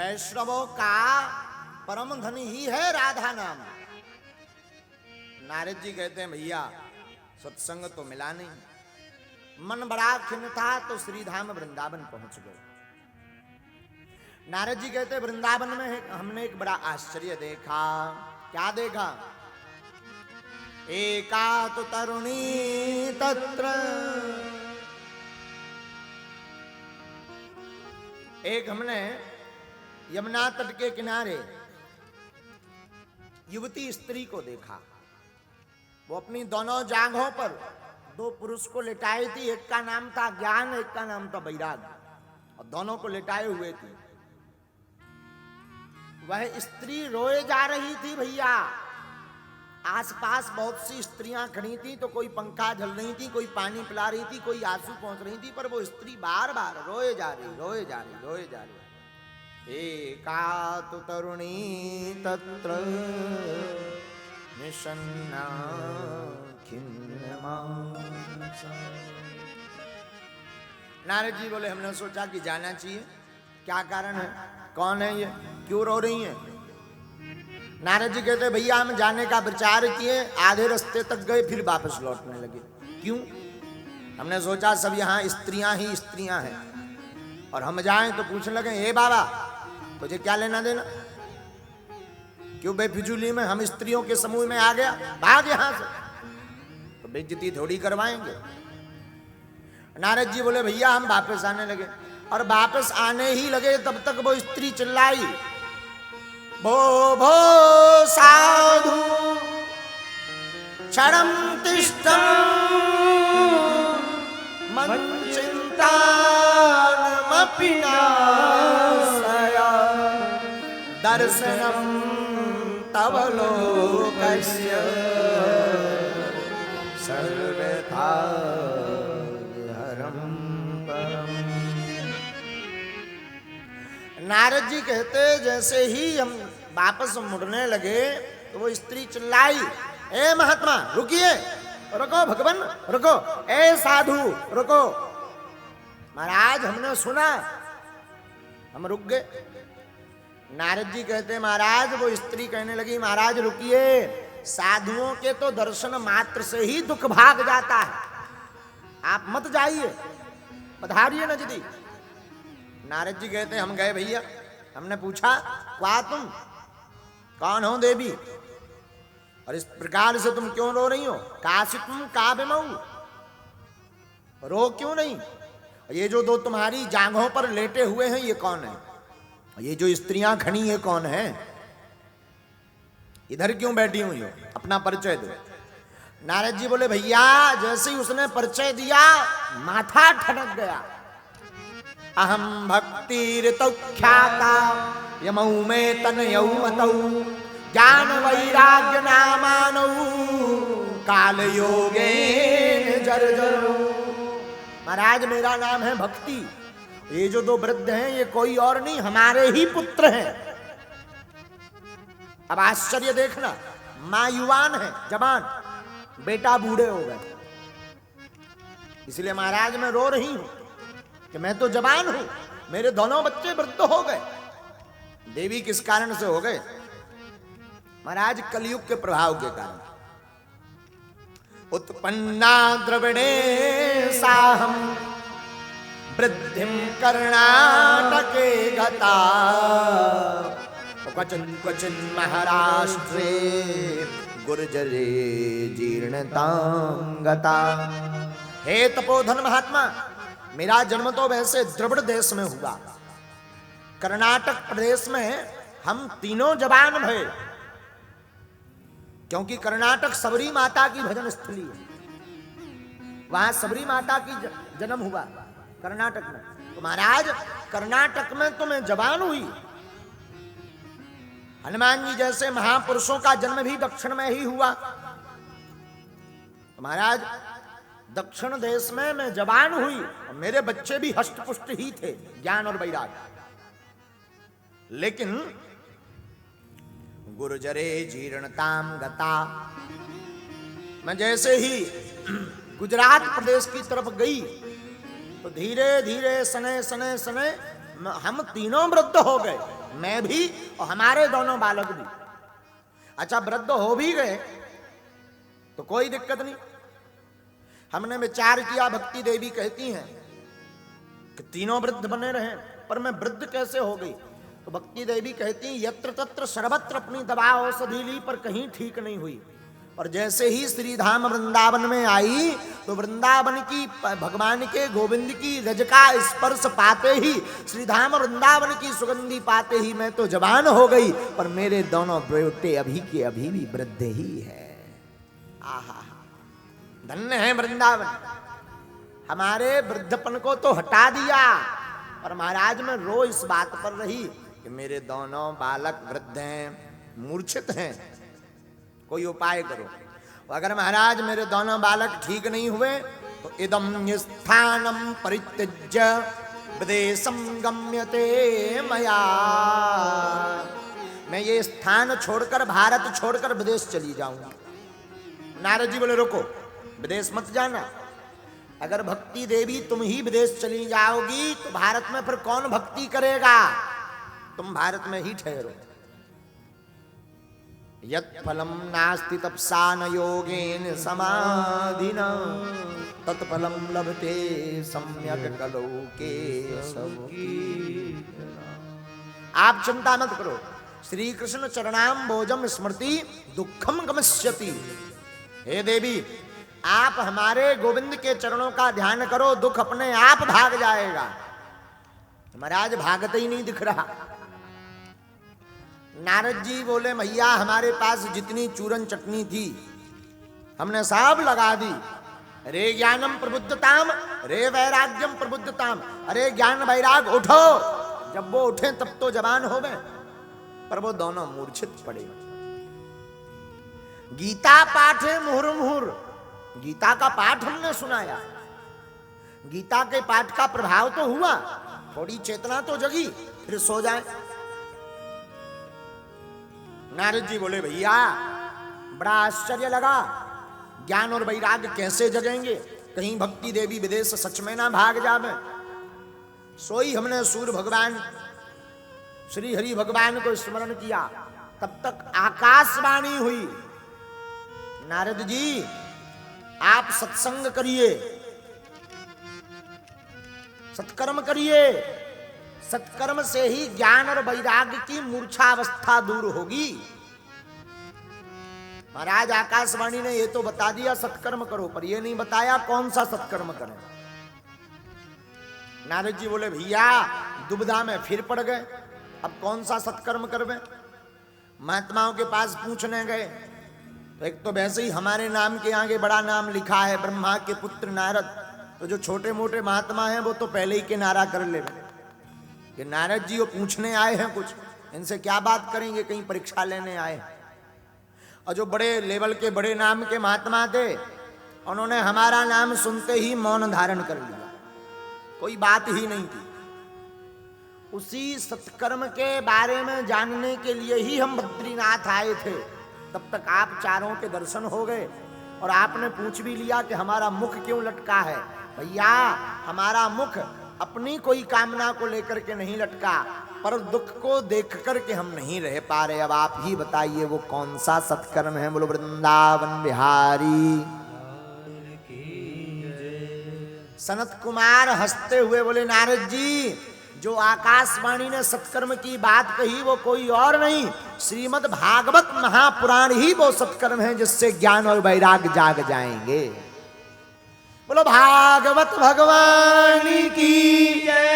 वैष्णवों का परम धन ही है राधा नाम। नारद जी कहते हैं भैया सत्संग तो मिला नहीं, मन बड़ा खिन्न था तो श्रीधाम वृंदावन पहुंच गए। नारद जी कहते वृंदावन में हमने एक बड़ा आश्चर्य देखा। क्या देखा? एका तो तरुणी तत्र, एक हमने यमुना तट के किनारे युवती स्त्री को देखा। वो अपनी दोनों जांघों पर दो पुरुष को लिटाई थी। एक का नाम था ज्ञान, एक का नाम था वैराग, और दोनों को लिटाए हुए थी। वह स्त्री रोए जा रही थी भैया। आसपास बहुत सी स्त्रियां खड़ी थी, तो कोई पंखा झल रही थी, कोई पानी पिला रही थी, कोई आंसू पहुंच रही थी, पर वो स्त्री बार बार रोए जा रही, रोए जा रही, रोए जा रही। एका तु तरुणी तत्र निषन्ना खिन्नमा। नारद जी बोले हमने सोचा कि जाना चाहिए। क्या कारण है? कौन है ये? क्यों रो रही हैं? नारद जी कहते भैया हम जाने का विचार किए, आधे रास्ते तक गए, फिर वापस लौटने लगे। क्यों? हमने सोचा सब यहाँ स्त्रियां ही स्त्रियां हैं, और हम जाएं तो पूछने लगे हे बाबा तुझे क्या लेना देना, क्यों बेफिजूली में हम स्त्रियों के समूह में आ गया, भाग यहां से, तो बेइज्जती थोड़ी करवाएंगे। नारद जी बोले भैया हम वापस आने लगे, और वापस आने ही लगे तब तक वो स्त्री चिल्लाई भो भो साधु क्षणं तिष्ठं मच्चिन्तानमपि नाशया दर्शनं तव लोकस्य सर्वथा हरं परम्। नारद जी कहते जैसे ही हम वापस मुड़ने लगे तो वो स्त्री चिल्लाई ए महात्मा रुकिए, रुको भगवान रुको, ए साधु रुको। महाराज हमने सुना, हम रुक गए। नारद जी कहते महाराज वो स्त्री कहने लगी महाराज रुकिए, साधुओं के तो दर्शन मात्र से ही दुख भाग जाता है, आप मत जाइए, पधारिए नजदीक। नारद जी कहते हम गए भैया, हमने पूछा क्या तुम कौन हो देवी, और इस प्रकार से तुम क्यों रो रही हो? काशी तुम काव्यमऊ, रो क्यों नहीं? ये जो दो तुम्हारी जांघों पर लेटे हुए हैं ये कौन है? ये जो स्त्रियां खड़ी है कौन है? इधर क्यों बैठी हुई हो? अपना परिचय दो। नारद जी बोले भैया जैसे ही उसने परिचय दिया माथा ठनक गया। अहम भक्तिरतौ ख्याता यमौ में तनयौ मतौ ज्ञान वैराग्य नामानौ काल योगेन जर्जरौ। महाराज मेरा नाम है भक्ति, ये जो दो वृद्ध हैं ये कोई और नहीं हमारे ही पुत्र हैं। अब आश्चर्य देखना, मां युवान है जवान, बेटा बूढ़े हो गए, इसलिए महाराज मैं रो रही हूं कि मैं तो जवान हूं, मेरे दोनों बच्चे वृद्ध हो गए। देवी किस कारण से हो गए? महाराज कलयुग के प्रभाव के कारण। उत्पन्ना द्रविणे साहम वृद्धिम कर्णाटके गता क्वचिन क्वचिन महाराष्ट्रे गुर्जरे जीर्णतां गता। हे तपोधन महात्मा मेरा जन्म तो वैसे द्रविड़ देश में हुआ, कर्नाटक प्रदेश में हम तीनों जवान भये, क्योंकि कर्नाटक सबरी माता की भजन स्थली है, वहां सबरी माता की जन्म हुआ कर्नाटक में। तो महाराज कर्नाटक में तो मैं जवान हुई, हनुमान जी जैसे महापुरुषों का जन्म भी दक्षिण में ही हुआ। तो महाराज दक्षिण देश में मैं जवान हुई और मेरे बच्चे भी हष्टपुष्ट ही थे, ज्ञान और वैराग्य। लेकिन गुर्जरे जीर्णताम गता, मैं जैसे ही गुजरात प्रदेश की तरफ गई तो धीरे धीरे सने सने सने हम तीनों वृद्ध हो गए। मैं भी और हमारे दोनों बालक भी। अच्छा, वृद्ध हो भी गए तो कोई दिक्कत नहीं। हमने विचार किया, भक्ति देवी कहती हैं कि तीनों वृद्ध बने रहे, पर मैं वृद्ध कैसे हो गई? तो भक्ति देवी कहती हैं, यत्र तत्र सर्वत्र अपनी दवा औषधि ली पर कहीं ठीक नहीं हुई। और जैसे ही श्री धाम वृंदावन में आई तो वृंदावन की, भगवान के गोविंद की रज का स्पर्श पाते ही, श्री धाम वृंदावन की सुगंधी पाते ही मैं तो जवान हो गई, पर मेरे दोनों बेटे अभी के अभी भी वृद्ध ही है। आहा, धन्य है वृंदावन, हमारे वृद्धपन को तो हटा दिया। और महाराज में रो इस बात पर रही कि मेरे दोनों बालक वृद्ध हैं, मूर्छित हैं, कोई उपाय करो। अगर महाराज मेरे दोनों बालक ठीक नहीं हुए तो इदं स्थानम परित्यज्य विदेशम गम्यते मया, मैं ये स्थान छोड़कर, भारत छोड़कर विदेश चली जाऊंगी। नारद जी बोले रुको, विदेश मत जाना। अगर भक्ति देवी तुम ही विदेश चली जाओगी तो भारत में फिर कौन भक्ति करेगा? तुम भारत में ही ठहरो। यत् फलम नास्ति तपसा न योगेन समाधिना तत्फलम लभते सम्यक कलौ के सबकी। आप चिंता मत करो, श्री कृष्ण चरणाम भोजम स्मृति दुखम गमस्यति। हे देवी, आप हमारे गोविंद के चरणों का ध्यान करो, दुख अपने आप भाग जाएगा। महाराज भागते ही नहीं दिख रहा। नारद जी बोले भैया हमारे पास जितनी चूरन चटनी थी हमने सब लगा दी। रे ज्ञानम प्रबुद्धताम, रे वैराग्यम प्रबुद्धताम। अरे ज्ञान वैराग उठो। जब वो उठे तब तो जवान हो गए, पर वो दोनों मूर्छित पड़े। गीता पाठ है मुहुर्मुहुर, गीता का पाठ हमने सुनाया, गीता के पाठ का प्रभाव तो हुआ, थोड़ी चेतना तो जगी, फिर सो जाए। नारद जी बोले भैया बड़ा आश्चर्य लगा, ज्ञान और वैराग्य कैसे जगेंगे? कहीं भक्ति देवी विदेश सच में ना भाग जावे। सोई हमने सूर्य भगवान श्री हरि भगवान को स्मरण किया, तब तक आकाशवाणी हुई, नारद जी आप सत्संग करिए, सत्कर्म करिए, सत्कर्म से ही ज्ञान और वैराग्य की मूर्छावस्था दूर होगी। महाराज आकाशवाणी ने ये तो बता दिया सत्कर्म करो, पर ये नहीं बताया कौन सा सत्कर्म करें। नारद जी बोले भैया दुविधा में फिर पड़ गए, अब कौन सा सत्कर्म करवे? महात्माओं के पास पूछने गए तो एक तो वैसे ही हमारे नाम के आगे बड़ा नाम लिखा है, ब्रह्मा के पुत्र नारद। तो जो छोटे मोटे महात्मा हैं वो तो पहले ही किनारा कर ले कि नारद जी वो पूछने आए हैं कुछ, इनसे क्या बात करेंगे, कहीं परीक्षा लेने आए हैं। और जो बड़े लेवल के बड़े नाम के महात्मा थे उन्होंने हमारा नाम सुनते ही मौन धारण कर लिया, कोई बात ही नहीं थी। उसी सत्कर्म के बारे में जानने के लिए ही हम बद्रीनाथ आए थे। तब तक आप चारों के दर्शन हो गए और आपने पूछ भी लिया कि हमारा मुख क्यों लटका है। भैया हमारा मुख अपनी कोई कामना को लेकर के नहीं लटका, पर दुख को देख कर के हम नहीं रह पा रहे। अब आप ही बताइए वो कौन सा सत्कर्म है? बोलो वृंदावन बिहारी। सनत कुमार हंसते हुए बोले नारद जी जो आकाशवाणी ने सत्कर्म की बात कही वो कोई और नहीं, श्रीमद् भागवत महापुराण ही वो सत्कर्म है जिससे ज्ञान और वैराग्य जाग जाएंगे। बोलो भागवत भगवान की जय।